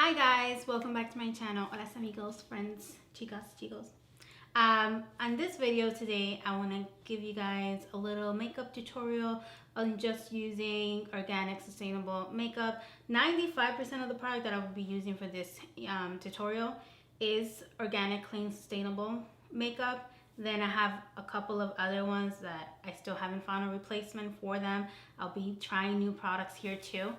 Hi guys, welcome back to my channel. Hola amigos, friends, chicas, chicos. On this video today, I want to give you guys a little makeup tutorial on just using organic, sustainable makeup. 95% of the product that I will be using for this tutorial is organic, clean, sustainable makeup. Then I have a couple of other ones that I still haven't found a replacement for them. I'll be trying new products here too.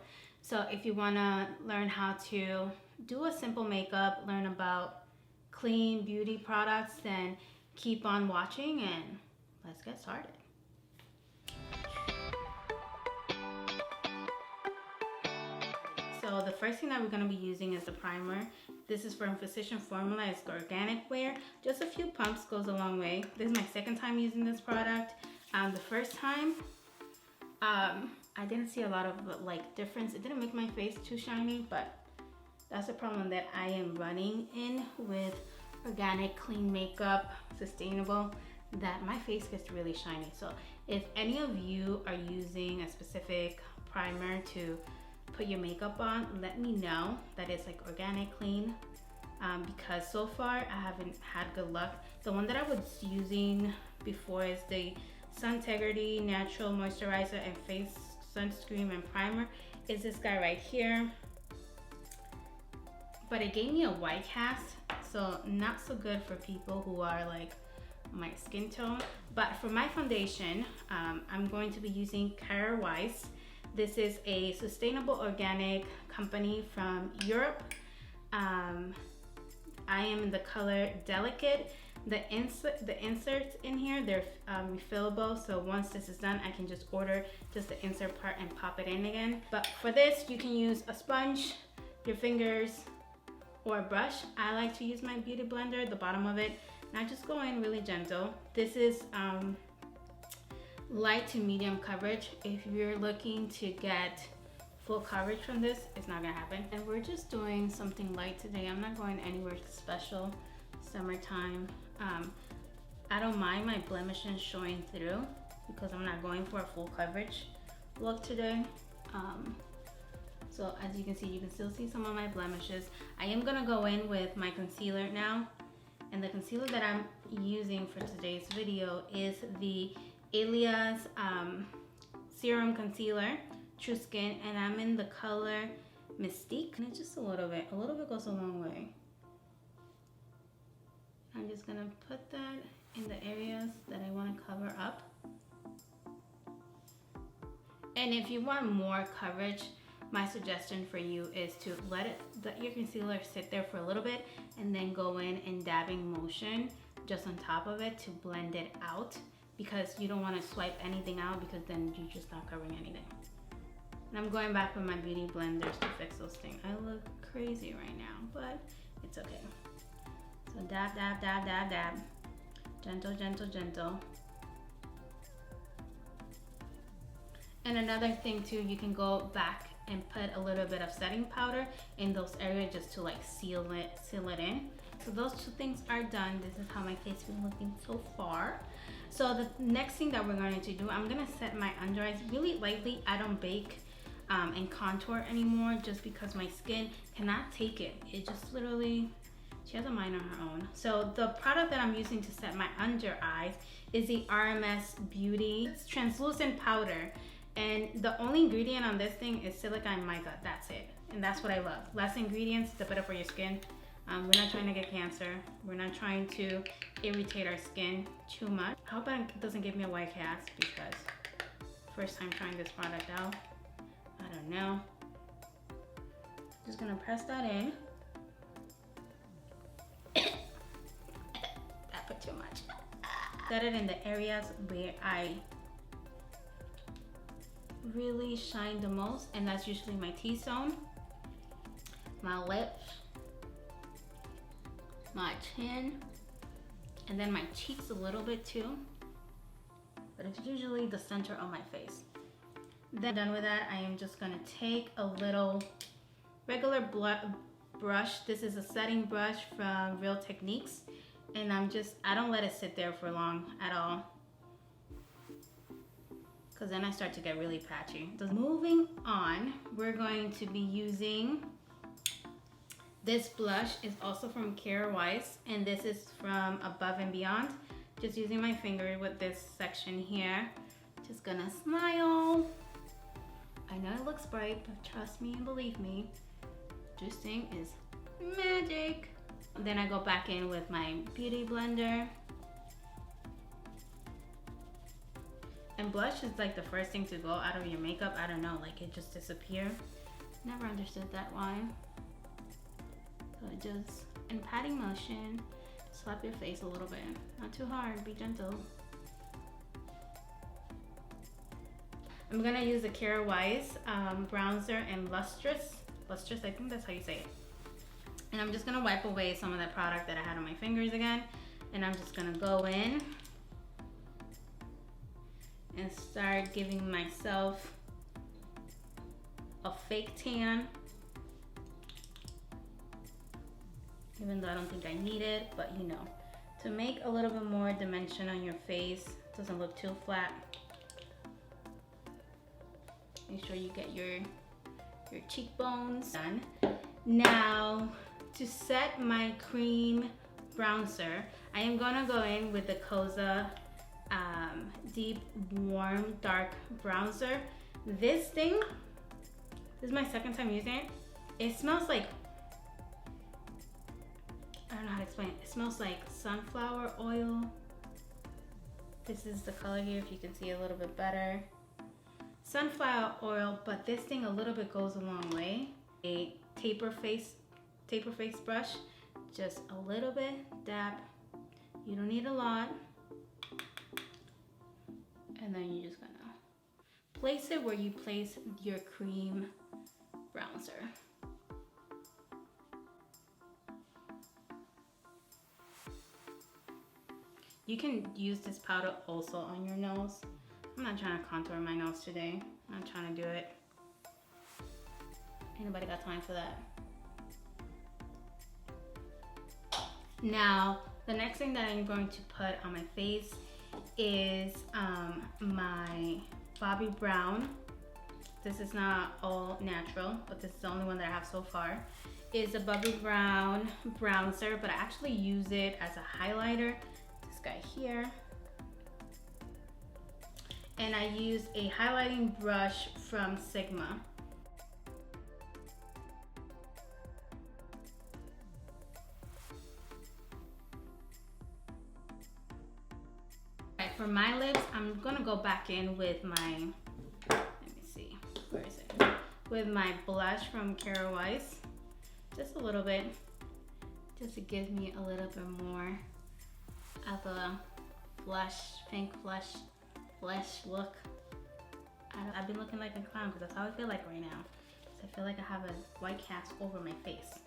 So if you want to learn how to do a simple makeup, learn about clean beauty products, then keep on watching and let's get started. So the first thing that we're going to be using is the primer. This is from Physician Formula. It's organic wear. Just a few pumps goes a long way. This is my second time using this product. The first time, I didn't see a lot of difference. It didn't make my face too shiny, but that's a problem that I am running in with organic, clean makeup, sustainable, that my face gets really shiny. So if any of you are using a specific primer to put your makeup on, let me know that it's like organic, clean, because so far I haven't had good luck. The one that I was using before is the Suntegrity Natural Moisturizer and Face Sunscreen and Primer. Is this guy right here, but it gave me a white cast, so not so good for people who are like my skin tone. But for my foundation, I'm going to be using Cara Weiss. This is a sustainable organic company from Europe. I am in the color Delicate. The inserts in here, they're refillable, so once this is done, I can just order just the insert part and pop it in again. But for this, you can use a sponge, your fingers, or a brush. I like to use my beauty blender, the bottom of it, and I just go in really gentle. This is light to medium coverage. If you're looking to get full coverage from this, it's not gonna happen. And we're just doing something light today. I'm not going anywhere special. Summertime. I don't mind my blemishes showing through because I'm not going for a full coverage look today. So as you can see, you can still see some of my blemishes. I am gonna go in with my concealer now, and the concealer that I'm using for today's video is the Alias Serum Concealer True Skin, and I'm in the color Mystique, and it's just a little bit goes a long way. I'm just gonna put that in the areas that I want to cover up. And if you want more coverage, my suggestion for you is to let your concealer sit there for a little bit and then go in dabbing motion just on top of it to blend it out, because you don't want to swipe anything out, because then you're just not covering anything. And I'm going back with my beauty blenders to fix those things. I look crazy right now, but it's okay. So dab, dab, dab, dab, dab. Gentle, gentle, gentle. And another thing too, you can go back and put a little bit of setting powder in those areas just to like seal it in. So those two things are done. This is how my face is looking so far. So the next thing that we're going to do, I'm gonna set my under eyes really lightly. I don't bake and contour anymore just because my skin cannot take it. It just literally, she has a mind on her own. So the product that I'm using to set my under eyes is the RMS Beauty translucent powder. And the only ingredient on this thing is silicone mica. That's it. And that's what I love. Less ingredients, the better for your skin. We're not trying to get cancer. We're not trying to irritate our skin too much. I hope it doesn't give me a white cast, because first time trying this product out. I don't know. Just gonna press that in. Too much. Set it in the areas where I really shine the most, and that's usually my T-zone, my lips, my chin, and then my cheeks a little bit too, but it's usually the center of my face. Then done with that, I am just gonna take a little regular brush. This is a setting brush from Real Techniques. And I don't let it sit there for long at all, because then I start to get really patchy. So moving on, we're going to be using This blush is also from Kara Weiss, and this is from Above and Beyond. Just using my finger with this section here. Just gonna smile. I know it looks bright, but trust me and believe me, this thing is magic. Then I go back in with my beauty blender. And blush is like the first thing to go out of your makeup. I don't know, like it just disappears. Never understood that why. So just in patting motion, slap your face a little bit. Not too hard, be gentle. I'm gonna use the Kara Weiss bronzer and lustrous, I think that's how you say it. And I'm just gonna wipe away some of that product that I had on my fingers again. And I'm just gonna go in and start giving myself a fake tan. Even though I don't think I need it, but you know, to make a little bit more dimension on your face, doesn't look too flat. Make sure you get your cheekbones done. Now, to set my cream bronzer, I am gonna go in with the Koza Deep Warm Dark Bronzer. This thing, this is my second time using it. It smells like, I don't know how to explain it. It smells like sunflower oil. This is the color here, if you can see a little bit better. Sunflower oil, but this thing a little bit goes a long way. A taper face brush, just a little bit, dab. You don't need a lot. And then you're just gonna place it where you place your cream bronzer. You can use this powder also on your nose. I'm not trying to contour my nose today. I'm not trying to do it. Ain't nobody got time for that. Now, the next thing that I'm going to put on my face is my Bobbi Brown. This is not all natural, but this is the only one that I have so far. Is a Bobbi Brown bronzer, but I actually use it as a highlighter. This guy here. And I use a highlighting brush from Sigma. Okay, for my lips, I'm gonna go back in with my, let me see, where is it? With my blush from Kara Weiss. Just a little bit, just to give me a little bit more of a flush, pink flush look. I've been looking like a clown because that's how I feel like right now. I feel like I have a white cast over my face.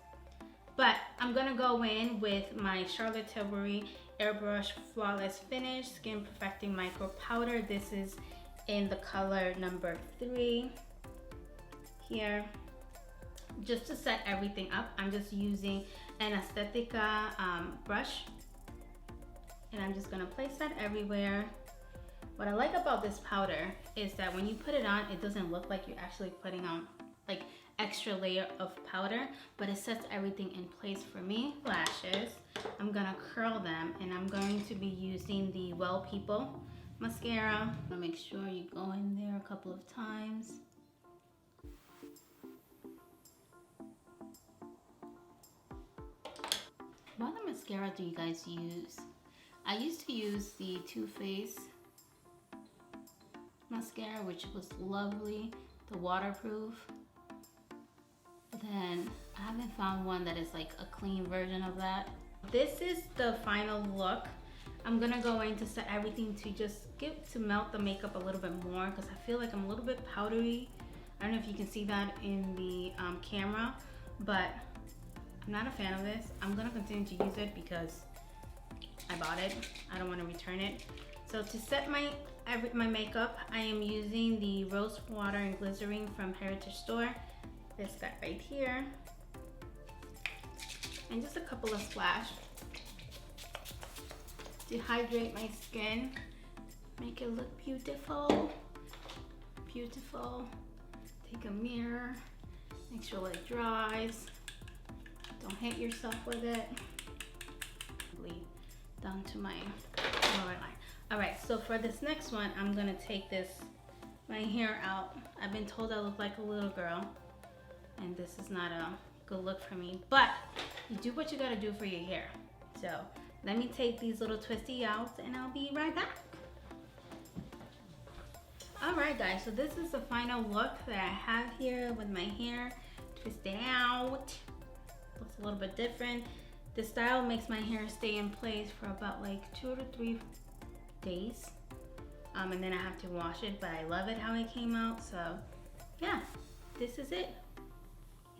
But I'm gonna go in with my Charlotte Tilbury Airbrush Flawless Finish Skin Perfecting Micro Powder. This is in the color number 3 here. Just to set everything up, I'm just using an Aesthetica brush. And I'm just gonna place that everywhere. What I like about this powder is that when you put it on, it doesn't look like you're actually putting on like extra layer of powder, but it sets everything in place for me. Lashes, I'm gonna curl them, and I'm going to be using the Well People mascara. I'm gonna make sure you go in there a couple of times. What other mascara do you guys use? I used to use the Too Faced mascara, which was lovely, the waterproof. Then I haven't found one that is like a clean version of that. This is the final look. I'm gonna go in to set everything to melt the makeup a little bit more, because I feel like I'm a little bit powdery. I don't know if you can see that in the camera, but I'm not a fan of this. I'm gonna continue to use it because I bought it. I don't want to return it. So to set my makeup, I am using the Rose Water and Glycerin from Heritage Store. This guy right here. And just a couple of splash to hydrate my skin. Make it look beautiful. Beautiful. Take a mirror. Make sure it dries. Don't hit yourself with it. Down to my lower line. All right, so for this next one, I'm gonna take my hair out. I've been told I look like a little girl, and this is not a good look for me, but you do what you gotta do for your hair. So let me take these little twisty out and I'll be right back. All right guys, so this is the final look that I have here with my hair twisted out. Looks a little bit different. This style makes my hair stay in place for about like 2 to 3 days. And then I have to wash it, but I love it how it came out. So yeah, this is it.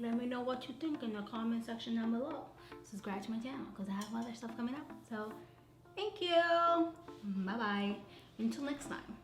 Let me know what you think in the comment section down below. Subscribe to my channel because I have other stuff coming up. So thank you. Bye bye. Until next time.